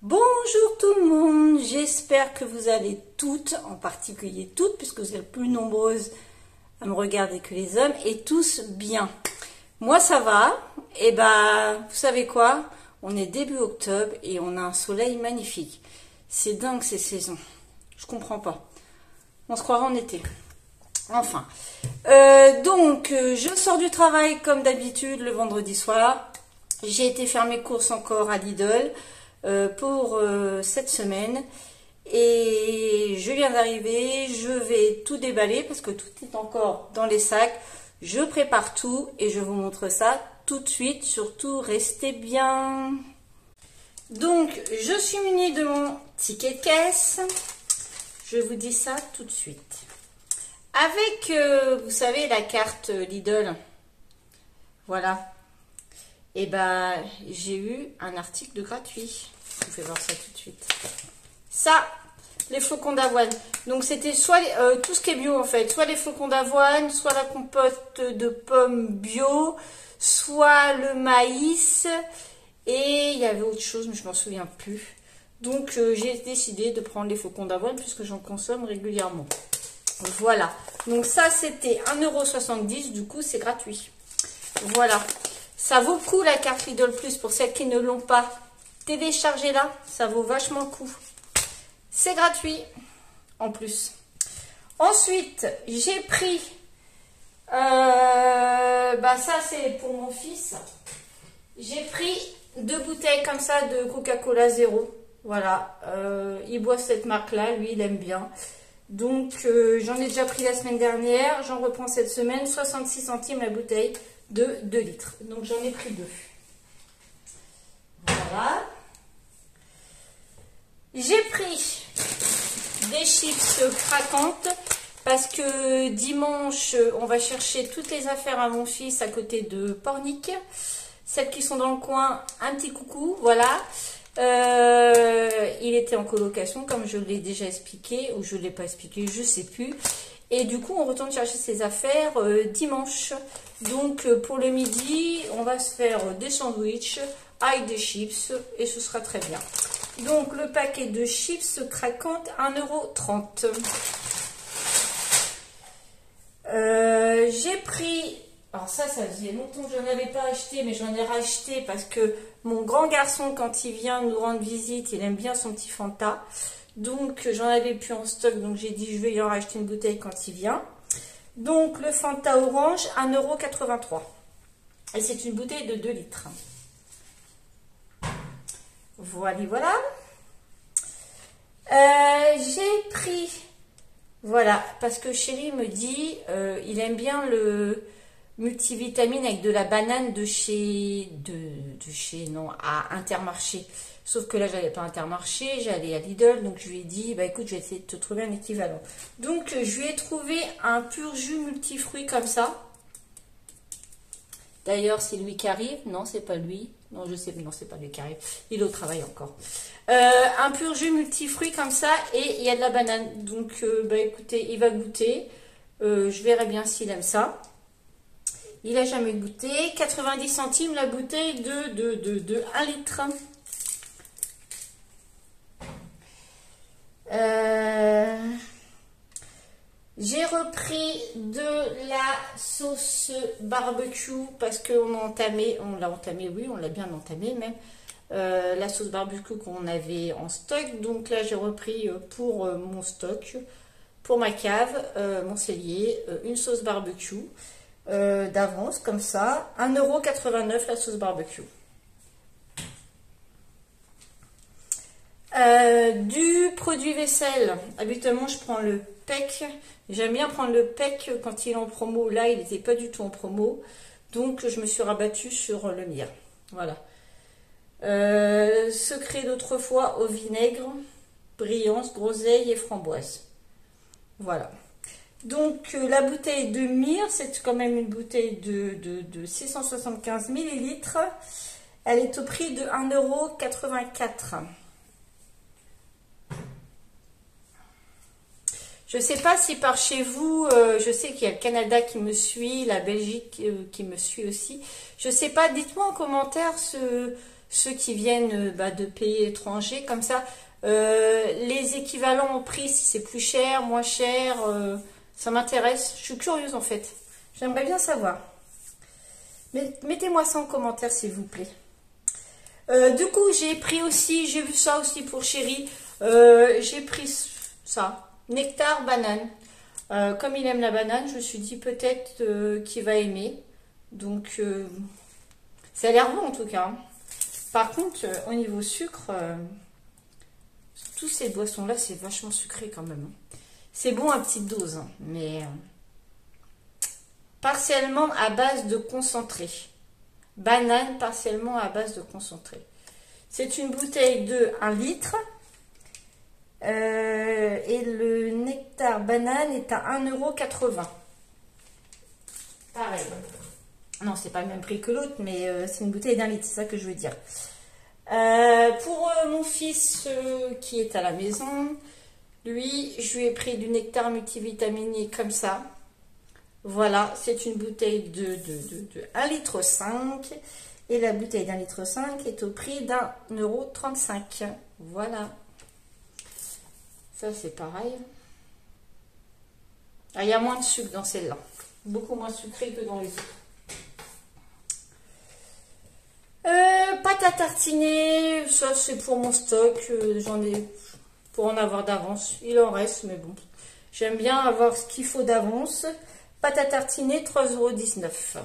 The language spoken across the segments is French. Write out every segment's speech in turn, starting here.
Bonjour tout le monde, j'espère que vous allez toutes, en particulier toutes, puisque vous êtes plus nombreuses à me regarder que les hommes, et tous bien. Moi ça va, et vous savez quoi, on est début octobre et on a un soleil magnifique. C'est dingue ces saisons, je comprends pas. On se croirait en été. Enfin, je sors du travail comme d'habitude le vendredi soir. J'ai été faire mes courses encore à Lidl pour cette semaine. Et je viens d'arriver, je vais tout déballer parce que tout est encore dans les sacs. Je prépare tout et je vous montre ça tout de suite. Surtout, restez bien. Donc, je suis munie de mon ticket de caisse. Je vous dis ça tout de suite. Avec, vous savez, la carte Lidl, voilà, et j'ai eu un article de gratuit. Je vous fais voir ça tout de suite. Ça, les flocons d'avoine. Donc, c'était soit tout ce qui est bio, en fait. Soit les flocons d'avoine, soit la compote de pommes bio, soit le maïs. Et il y avait autre chose, mais je m'en souviens plus. Donc, j'ai décidé de prendre les flocons d'avoine puisque j'en consomme régulièrement. Voilà, donc ça c'était 1,70 €, du coup c'est gratuit. Voilà, ça vaut le coup la carte Lidl Plus pour celles qui ne l'ont pas. Téléchargez-la, ça vaut vachement le coup. C'est gratuit en plus. Ensuite, j'ai pris, ça c'est pour mon fils. J'ai pris 2 bouteilles comme ça de Coca-Cola zéro. Voilà, il boit cette marque-là, lui il aime bien. Donc, j'en ai déjà pris la semaine dernière. J'en reprends cette semaine. 66 centimes la bouteille de 2 litres. Donc, j'en ai pris 2. Voilà. J'ai pris des chips craquantes parce que dimanche, on va chercher toutes les affaires à mon fils à côté de Pornic. Celles qui sont dans le coin, un petit coucou. Voilà. Il était en colocation comme je l'ai déjà expliqué ou je ne l'ai pas expliqué, je sais plus, et du coup on retourne chercher ses affaires dimanche. Donc pour le midi on va se faire des sandwichs avec des chips et ce sera très bien. Donc le paquet de chips craquantes 1,30 €. J'ai pris, alors ça faisait longtemps que je n'en avais pas acheté, mais j'en ai racheté parce que mon grand garçon, quand il vient nous rendre visite, il aime bien son petit Fanta. Donc, j'en avais plus en stock, donc j'ai dit je vais lui en racheter une bouteille quand il vient. Donc, le Fanta orange, 1,83 €. Et c'est une bouteille de 2 litres. Voilà. J'ai pris, voilà, parce que chéri me dit, il aime bien le multivitamine avec de la banane de chez à Intermarché. Sauf que là j'allais pas à Intermarché, j'allais à Lidl, donc je lui ai dit écoute, je vais essayer de te trouver un équivalent. Donc je lui ai trouvé un pur jus multifruits comme ça. D'ailleurs c'est lui qui arrive, non c'est pas lui, non je sais, non c'est pas lui qui arrive, il est au travail encore. Un pur jus multifruits comme ça et il y a de la banane. Donc écoutez, il va goûter, je verrai bien s'il aime ça. Il n'a jamais goûté. 90 centimes la bouteille de 1 litre. J'ai repris de la sauce barbecue parce qu'on a entamé, oui, on l'a bien entamé même. La sauce barbecue qu'on avait en stock. Donc là, j'ai repris pour mon stock, pour ma cave, mon cellier, une sauce barbecue. D'avance comme ça, 1,89 € la sauce barbecue. Du produit vaisselle, habituellement je prends le PEC, j'aime bien prendre le PEC quand il est en promo. Là il n'était pas du tout en promo, donc je me suis rabattue sur le mien. Voilà. Secret d'autrefois au vinaigre, brillance, groseille et framboise. Voilà. Donc la bouteille de Mire, c'est quand même une bouteille de 675 millilitres. Elle est au prix de 1,84 €. Je ne sais pas si par chez vous, je sais qu'il y a le Canada qui me suit, la Belgique qui me suit aussi. Je ne sais pas, dites-moi en commentaire ceux qui viennent de pays étrangers, comme ça, les équivalents au prix, si c'est plus cher, moins cher, ça m'intéresse. Je suis curieuse en fait. J'aimerais bien savoir. Mettez-moi ça en commentaire s'il vous plaît. Du coup, j'ai pris aussi, j'ai vu ça aussi pour Chéri. J'ai pris ça, nectar banane. Comme il aime la banane, je me suis dit peut-être qu'il va aimer. Donc, ça a l'air bon en tout cas. Par contre, au niveau sucre, toutes ces boissons-là, c'est vachement sucré quand même. C'est bon à petite dose, hein, mais partiellement à base de concentré. Banane partiellement à base de concentré. C'est une bouteille de 1 litre. Et le nectar banane est à 1,80 €. Pareil. Non, c'est pas le même prix que l'autre, mais c'est une bouteille d'1 litre, c'est ça que je veux dire. Pour mon fils qui est à la maison, lui, je lui ai pris du nectar multivitaminé comme ça. Voilà, c'est une bouteille de 1,5 litre. Et la bouteille d'1,5 litre est au prix d'1,35 €. Voilà. Ça, c'est pareil. Ah, il y a moins de sucre dans celle-là. Beaucoup moins sucré que dans les autres. Pâte à tartiner, ça c'est pour mon stock. J'en ai pour en avoir d'avance. Il en reste, mais bon. J'aime bien avoir ce qu'il faut d'avance. Pâte à tartiner, 3,19 €.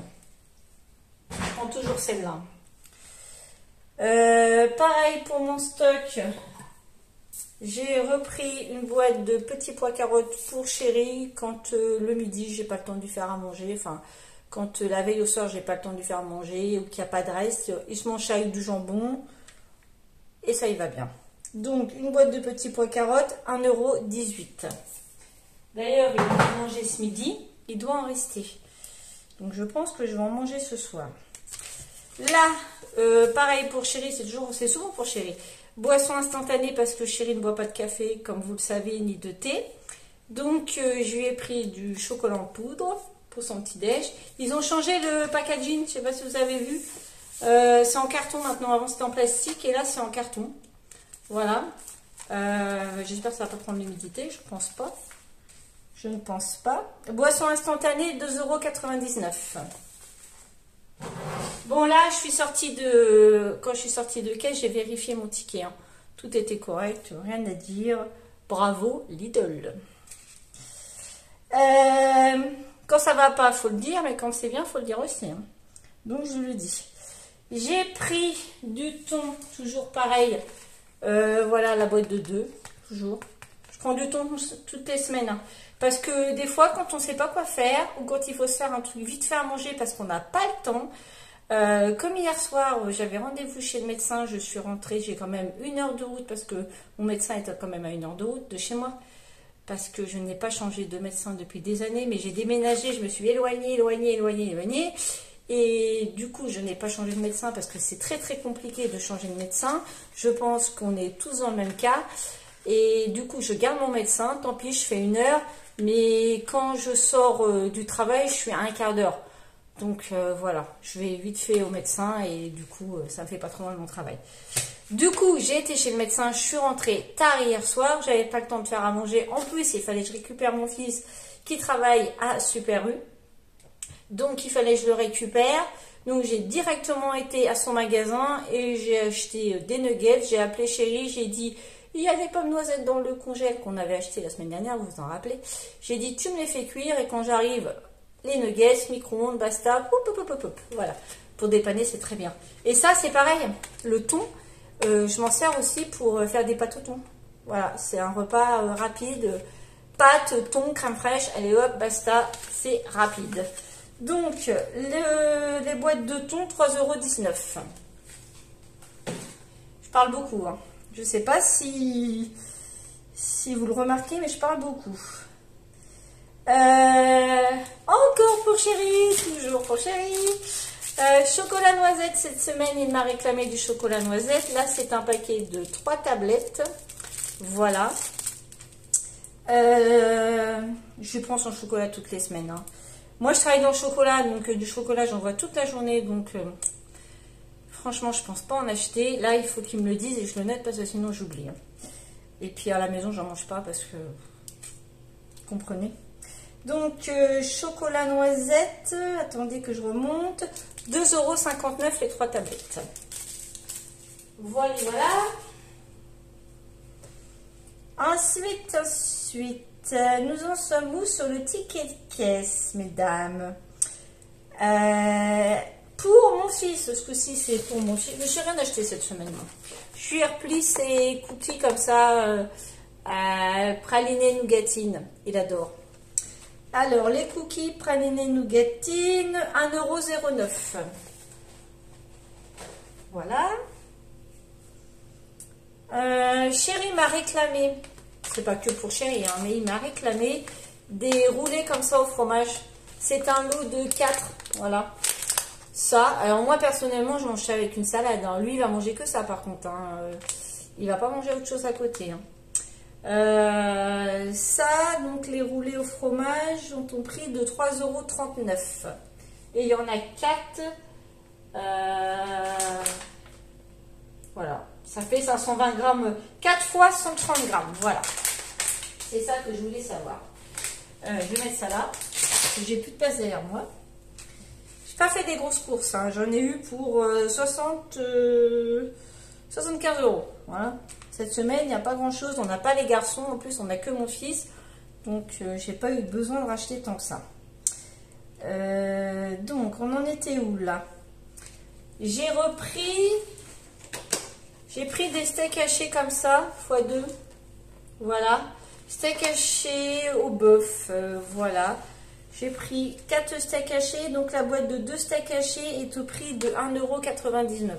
Je prends toujours celle-là. Pareil pour mon stock. J'ai repris une boîte de petits pois carottes pour Chéri quand le midi j'ai pas le temps de lui faire à manger. Enfin, quand la veille au soir j'ai pas le temps de lui faire à manger ou qu'il n'y a pas de reste, il se mange ça avec du jambon et ça y va bien. Donc une boîte de petits pois carottes, 1,18 €. D'ailleurs, il doit manger ce midi, il doit en rester. Donc je pense que je vais en manger ce soir. Là, pareil pour Chéri, c'est souvent pour Chéri. Boisson instantanée parce que Chéri ne boit pas de café, comme vous le savez, ni de thé. Donc, je lui ai pris du chocolat en poudre pour son petit-déj. Ils ont changé le packaging, je ne sais pas si vous avez vu. C'est en carton maintenant. Avant, c'était en plastique et là, c'est en carton. Voilà. J'espère que ça ne va pas prendre l'humidité. Je pense pas. Je ne pense pas. Boisson instantanée, 2,99 €. Bon, là, je suis sortie quand je suis sortie de caisse, j'ai vérifié mon ticket. Hein. Tout était correct, rien à dire. Bravo, Lidl. Quand ça va pas, faut le dire, mais quand c'est bien, faut le dire aussi. Hein. Donc, je le dis. J'ai pris du thon, toujours pareil. Voilà, la boîte de 2, toujours. Je prends du thon toutes les semaines. Hein. Parce que des fois, quand on ne sait pas quoi faire, ou quand il faut se faire un truc vite fait à manger parce qu'on n'a pas le temps, comme hier soir, j'avais rendez-vous chez le médecin, je suis rentrée, j'ai quand même 1 heure de route parce que mon médecin est quand même à 1 heure de route de chez moi. Parce que je n'ai pas changé de médecin depuis des années, mais j'ai déménagé, je me suis éloignée. Et du coup, je n'ai pas changé de médecin parce que c'est très compliqué de changer de médecin. Je pense qu'on est tous dans le même cas. Et du coup, je garde mon médecin, tant pis, je fais 1 heure. Mais quand je sors du travail, je suis à 1/4 d'heure. Donc voilà, je vais vite fait au médecin et du coup, ça me fait pas trop mal mon travail. Du coup, j'ai été chez le médecin, je suis rentrée tard hier soir, j'avais pas le temps de faire à manger. En plus, il fallait que je récupère mon fils qui travaille à Super U. Donc, il fallait que je le récupère. Donc, j'ai directement été à son magasin et j'ai acheté des nuggets. J'ai appelé Chéri, j'ai dit... Il y a des pommes noisettes dans le congèle qu'on avait acheté la semaine dernière, vous vous en rappelez. J'ai dit, tu me les fais cuire et quand j'arrive, les nuggets, micro-ondes, basta, voilà. Pour dépanner, c'est très bien. Et ça, c'est pareil. Le thon, je m'en sers aussi pour faire des pâtes au thon. Voilà, c'est un repas rapide. Pâtes, thon, crème fraîche, allez hop, basta, c'est rapide. Donc, les boîtes de thon, 3,19 €. Je parle beaucoup, hein. Je ne sais pas si vous le remarquez, mais je parle beaucoup. Encore pour Chéri, toujours pour Chéri. Chocolat noisette, cette semaine, il m'a réclamé du chocolat noisette. Là, c'est un paquet de 3 tablettes. Voilà. Je prends son chocolat toutes les semaines. Hein. Moi, je travaille dans le chocolat, donc du chocolat, j'en vois toute la journée. Donc, Franchement, je pense pas en acheter. Là, il faut qu'ils me le disent et je le note parce que sinon j'oublie. Hein. Et puis à la maison, j'en mange pas parce que... Vous comprenez? Donc, chocolat noisette. Attendez que je remonte. 2,59 € les 3 tablettes. Voilà, voilà. Ensuite, nous en sommes où sur le ticket de caisse, mesdames? Pour mon fils, ce coup-ci c'est pour mon fils. Je ne suis rien acheté cette semaine. Je lui ai repli ses cookies comme ça, praliné nougatine. Il adore. Alors, les cookies praliné nougatine, 1,09 €. Voilà. Chéri m'a réclamé, c'est pas que pour Chéri, hein, mais il m'a réclamé des roulés comme ça au fromage. C'est un lot de 4, voilà. Ça, alors moi personnellement, je mange ça avec une salade. Hein. Lui, il va manger que ça par contre. Hein. Il va pas manger autre chose à côté. Hein. Ça, donc les roulés au fromage ont un prix de 3,39 €. Et il y en a 4. Voilà. Ça fait 520 grammes, 4 fois 130 grammes. Voilà. C'est ça que je voulais savoir. Je vais mettre ça là. J'ai plus de place derrière moi. J'ai pas fait des grosses courses. Hein. J'en ai eu pour 75 €. Voilà. Cette semaine, il n'y a pas grand chose. On n'a pas les garçons. En plus, on n'a que mon fils. Donc, j'ai pas eu besoin de racheter tant que ça. Donc, on en était où là? J'ai pris des steaks hachés comme ça, x2. Voilà. Steak haché au bœuf. Voilà. J'ai pris 4 steaks hachés. Donc la boîte de 2 steaks hachés est au prix de 1,99 €.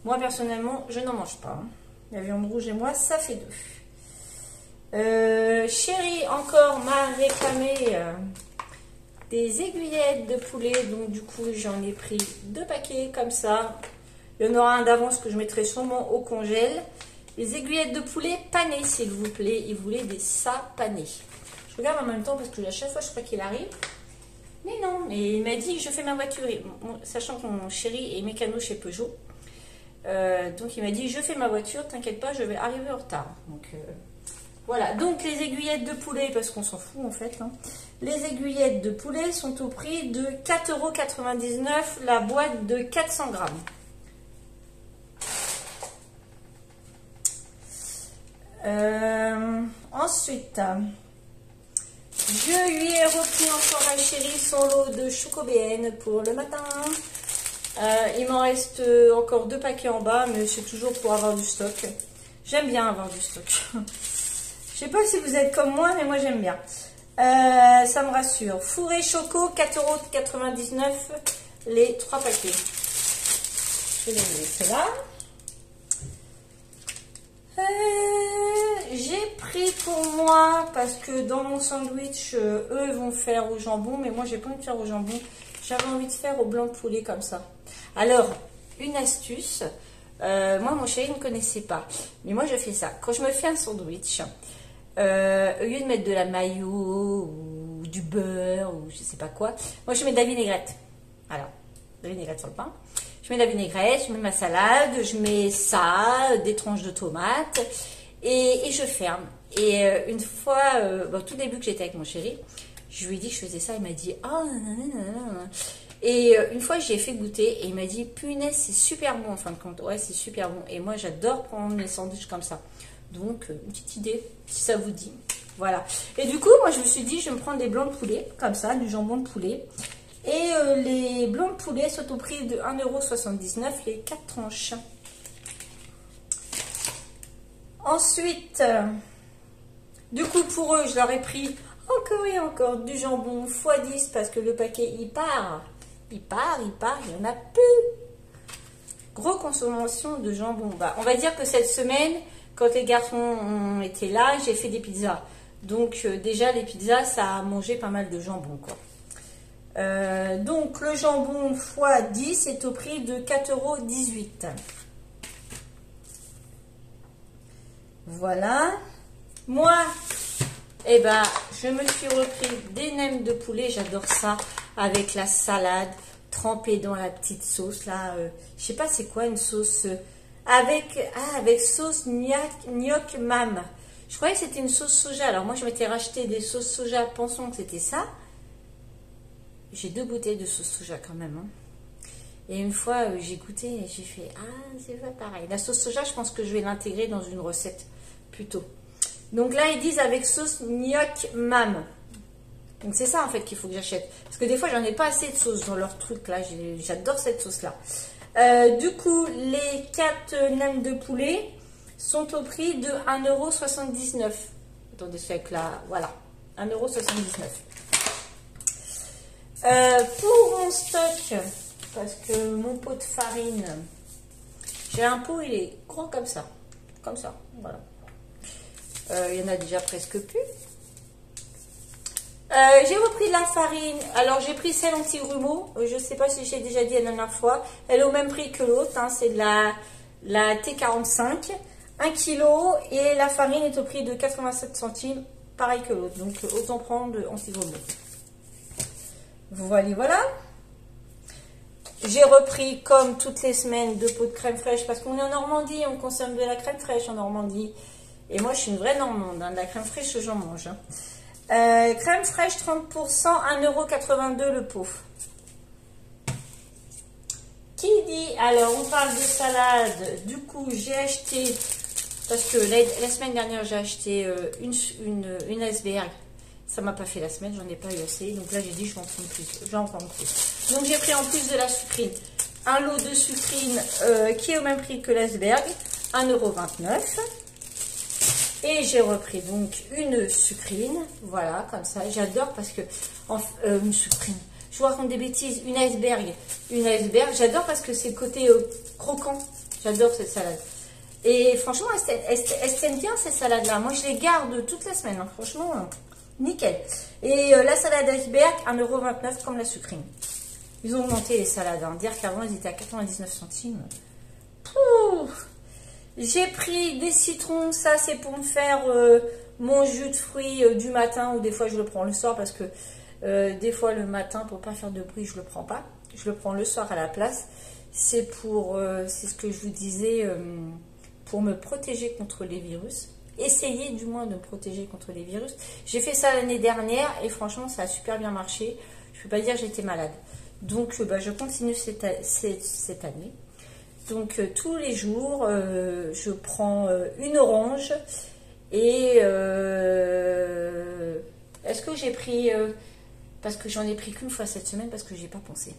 Moi personnellement, je n'en mange pas. Hein. La viande rouge et moi, ça fait 2. Chéri encore m'a réclamé des aiguillettes de poulet. Donc du coup, j'en ai pris 2 paquets comme ça. Il y en aura un d'avance que je mettrai sûrement au congèle. Les aiguillettes de poulet panées, s'il vous plaît. Il voulait des ça panés. Je regarde en même temps parce que à chaque fois, je crois qu'il arrive. Mais non, mais il m'a dit je fais ma voiture. Sachant que mon chéri est mécano chez Peugeot. Donc il m'a dit je fais ma voiture, t'inquiète pas, je vais arriver en retard. Donc voilà, donc les aiguillettes de poulet, parce qu'on s'en fout en fait. Hein. Les aiguillettes de poulet sont au prix de 4,99 € la boîte de 400 grammes. Ensuite, je lui ai repris encore à Chéri son lot de chocobéennes pour le matin. Il m'en reste encore 2 paquets en bas, mais c'est toujours pour avoir du stock. J'aime bien avoir du stock. Je sais pas si vous êtes comme moi, mais moi j'aime bien. Ça me rassure. Fourré choco, 4,99 € les 3 paquets. Je vais les laisser là. J'ai pris pour moi, parce que dans mon sandwich, eux vont faire au jambon, mais moi j'ai pas envie de faire au jambon. J'avais envie de faire au blanc de poulet comme ça. Alors, une astuce. Moi, mon chéri ne connaissait pas. Mais moi, je fais ça. Quand je me fais un sandwich, au lieu de mettre de la mayo ou du beurre ou je sais pas quoi, moi, je mets de la vinaigrette. Alors, de la vinaigrette sur le pain. Je mets de la vinaigrette, je mets ma salade, je mets ça, des tranches de tomates et je ferme. Et une fois, au tout début que j'étais avec mon chéri, je lui ai dit que je faisais ça, il m'a dit « Ah, nanana. » Et une fois, j'ai fait goûter et il m'a dit « Punaise, c'est super bon en fin de compte. » Ouais, c'est super bon. Et moi, j'adore prendre mes sandwichs comme ça. Donc, une petite idée, si ça vous dit. Voilà. Et du coup, moi, je me suis dit, je vais me prendre des blancs de poulet, comme ça, du jambon de poulet. Et les blancs de poulet sont au prix de 1,79 € les 4 tranches. Ensuite, du coup, pour eux, je leur ai pris encore et encore du jambon x10 parce que le paquet, il part. Il part, il y en a peu. Gros consommation de jambon. Bah, on va dire que cette semaine, quand les garçons étaient là, j'ai fait des pizzas. Donc, déjà, les pizzas, ça a mangé pas mal de jambon, quoi. Donc, le jambon x10 est au prix de 4,18 €. Voilà. Moi, eh ben, je me suis repris des nems de poulet. J'adore ça avec la salade. trempé dans la petite sauce là. Je sais pas c'est quoi une sauce avec sauce gnoc mam. Je croyais que c'était une sauce soja. Alors moi je m'étais racheté des sauces soja pensant que c'était ça. J'ai 2 bouteilles de sauce soja quand même. Hein. Et une fois j'ai goûté et j'ai fait ah c'est pas pareil. La sauce soja je pense que je vais l'intégrer dans une recette plutôt. Donc là ils disent avec sauce gnoc mam. Donc c'est ça en fait qu'il faut que j'achète. Parce que des fois j'en ai pas assez de sauce dans leur truc là. J'adore cette sauce là. Du coup les 4 nems de poulet sont au prix de 1,79 €. Attendez, c'est avec la... Voilà, 1,79 €. Pour mon stock, parce que mon pot de farine, j'ai un pot, il est grand comme ça. Comme ça, voilà. Il y en a déjà presque plus. J'ai repris de la farine. Alors, j'ai pris celle anti-grumeaux. Je ne sais pas si j'ai déjà dit la dernière fois. Elle est au même prix que l'autre. Hein. C'est de la T45. 1 kg et la farine est au prix de 87 centimes, pareil que l'autre. Donc, autant prendre anti-grumeaux. Voilà. J'ai repris, comme toutes les semaines, 2 pots de crème fraîche. Parce qu'on est en Normandie, on consomme de la crème fraîche en Normandie. Et moi, je suis une vraie Normande. Hein. De la crème fraîche, j'en mange. Hein. Crème fraîche 30%, 1,82 € le pot. Qui dit, alors on parle de salade, du coup j'ai acheté, parce que la semaine dernière j'ai acheté une iceberg, ça m'a pas fait la semaine, j'en ai pas eu assez, donc là j'ai dit je vais en prendre plus, Donc j'ai pris en plus de la sucrine, un lot de sucrine qui est au même prix que l'iceberg, 1,29 €. Et j'ai repris donc une sucrine, voilà, comme ça. J'adore parce que, une sucrine, je vous raconte des bêtises, une iceberg, j'adore parce que c'est le côté croquant. J'adore cette salade. Et franchement, elle se tiennent bien ces salades-là. Moi, je les garde toute la semaine, hein. Franchement, nickel. Et la salade iceberg, 1,29 € comme la sucrine. Ils ont augmenté les salades, hein. Dire qu'avant, ils étaient à 99 centimes. Pouf. J'ai pris des citrons, ça c'est pour me faire mon jus de fruits du matin, ou des fois je le prends le soir parce que des fois le matin pour pas faire de bruit je le prends pas, je le prends le soir à la place. C'est pour, c'est ce que je vous disais, pour me protéger contre les virus, essayer du moins de me protéger contre les virus. J'ai fait ça l'année dernière et franchement ça a super bien marché, je peux pas dire que j'étais malade. Donc je continue cette année. Donc tous les jours, je prends une orange et est-ce que j'ai pris, parce que j'en ai pris qu'une fois cette semaine parce que j'ai pas pensé.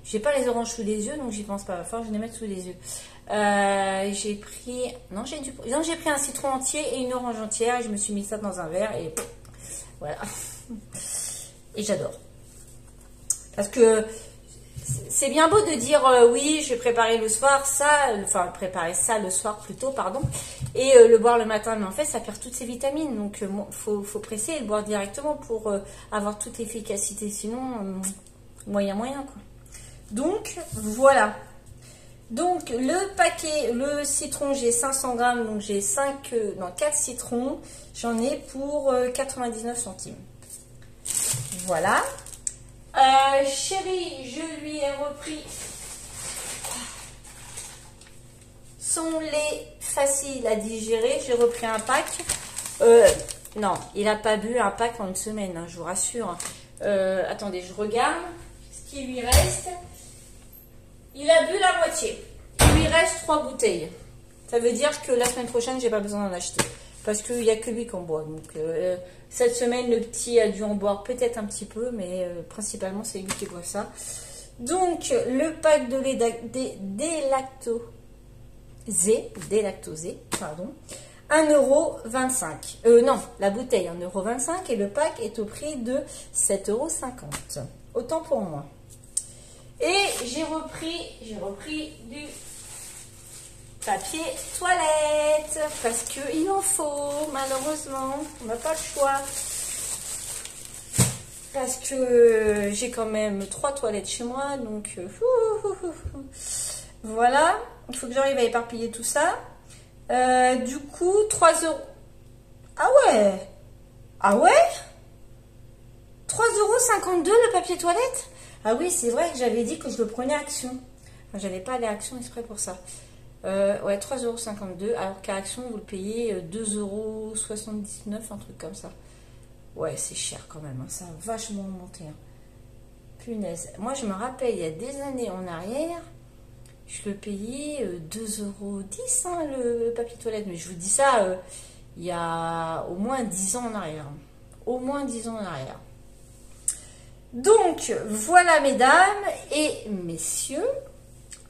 J'ai pas les oranges sous les yeux donc j'y pense pas. Enfin, je vais les mettre sous les yeux. J'ai pris, non j'ai pris un citron entier et une orange entière et je me suis mis ça dans un verre et voilà. Et j'adore parce que c'est bien beau de dire oui, je vais préparer le soir ça, enfin préparer ça le soir plutôt, pardon, et le boire le matin, mais en fait ça perd toutes ses vitamines, donc faut presser et le boire directement pour avoir toute l'efficacité, sinon moyen quoi. Donc voilà. Donc le paquet, le citron, j'ai 500 grammes, donc j'ai 4 citrons, j'en ai pour 99 centimes. Voilà. Chérie, je lui ai repris son lait facile à digérer. J'ai repris un pack. Non, il n'a pas bu un pack en une semaine, hein, je vous rassure. Attendez, je regarde ce qui lui reste. Il a bu la moitié. Il lui reste 3 bouteilles. Ça veut dire que la semaine prochaine, j'ai pas besoin d'en acheter. Parce qu'il n'y a que lui qui en boit. Donc, cette semaine, le petit a dû en boire peut-être un petit peu, mais principalement, c'est lui qui boit ça. Donc, le pack de lait délactosé, pardon, 1,25 €. Non, la bouteille 1,25 € et le pack est au prix de 7,50 €. Autant pour moi. Et j'ai repris du papier toilette parce qu'il en faut, malheureusement, on n'a pas le choix parce que j'ai quand même 3 toilettes chez moi, donc voilà, il faut que j'arrive à éparpiller tout ça. Du coup 3 €. Ah ouais 3,52 € le papier toilette. Ah oui, c'est vrai que j'avais dit que je le prenais Action. Enfin, j'avais pas les actions exprès pour ça. Ouais, 3,52 €, alors qu'à Action, vous le payez 2,79 €, un truc comme ça. Ouais, c'est cher quand même, hein. Ça a vachement monté, hein. Punaise. Moi, je me rappelle, il y a des années en arrière, je le payais 2,10 €, hein, le papier toilette. Mais je vous dis ça, il y a au moins 10 ans en arrière. Au moins 10 ans en arrière. Donc, voilà, mesdames et messieurs,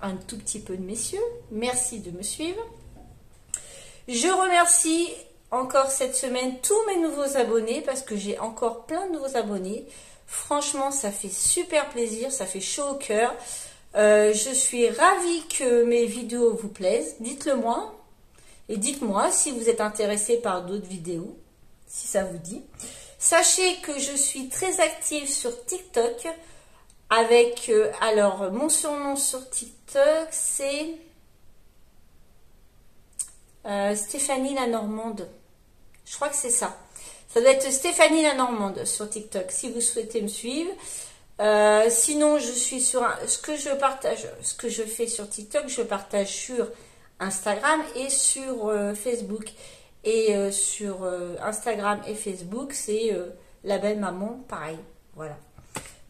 un tout petit peu de messieurs, merci de me suivre. Je remercie encore cette semaine tous mes nouveaux abonnés parce que j'ai encore plein de nouveaux abonnés. Franchement, ça fait super plaisir, ça fait chaud au cœur. Je suis ravie que mes vidéos vous plaisent. Dites-le moi. Et dites-moi si vous êtes intéressé par d'autres vidéos, si ça vous dit. Sachez que je suis très active sur TikTok avec, alors, mon surnom sur TikTok, c'est Stéphanie la Normande. Je crois que c'est ça. Ça doit être Stéphanie la Normande sur TikTok, si vous souhaitez me suivre. Sinon, je suis sur ce que je partage, ce que je fais sur TikTok, je partage sur Instagram et sur Facebook. Et sur Instagram et Facebook, c'est la belle maman, pareil. Voilà.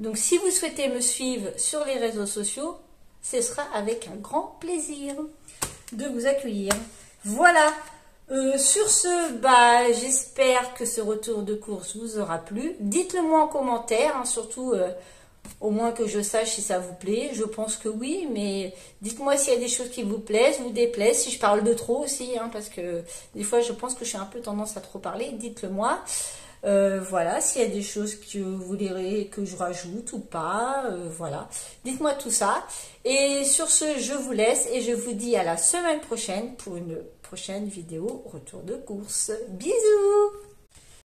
Donc, si vous souhaitez me suivre sur les réseaux sociaux, ce sera avec un grand plaisir de vous accueillir. Voilà. Sur ce, bah, j'espère que ce retour de course vous aura plu. Dites-le moi en commentaire, hein, surtout au moins que je sache si ça vous plaît. Je pense que oui, mais dites-moi s'il y a des choses qui vous plaisent, vous déplaisent, si je parle de trop aussi, hein, parce que des fois je pense que j'ai un peu tendance à trop parler. Dites-le moi. Voilà, s'il y a des choses que vous voulez que je rajoute ou pas, voilà. Dites-moi tout ça. Et sur ce, je vous laisse et je vous dis à la semaine prochaine pour une prochaine vidéo retour de course. Bisous!